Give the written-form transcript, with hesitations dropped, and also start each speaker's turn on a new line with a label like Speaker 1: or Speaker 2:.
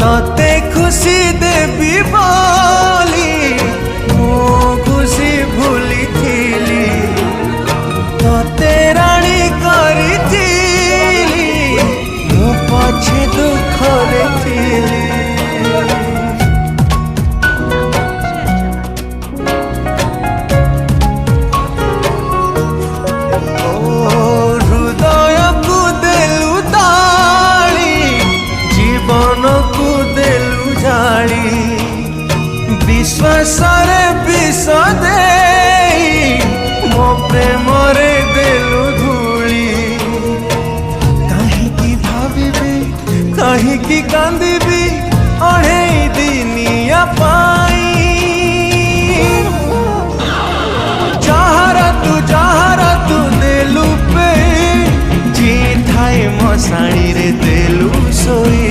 Speaker 1: तते खुशी देवी बोली मो खुशी भूली थीली तते राणी करी मो पछे दुख थीली हृदय को देलु ताली जीवन को देलु जाली विश्वास रे विष दे मो प्रेम रे देलु धूली कहीं भावी कहीं कांदी अढ़े दिनिया पाई जहारा तू देलु पे जी थाए मशाणी रे देलु सोई।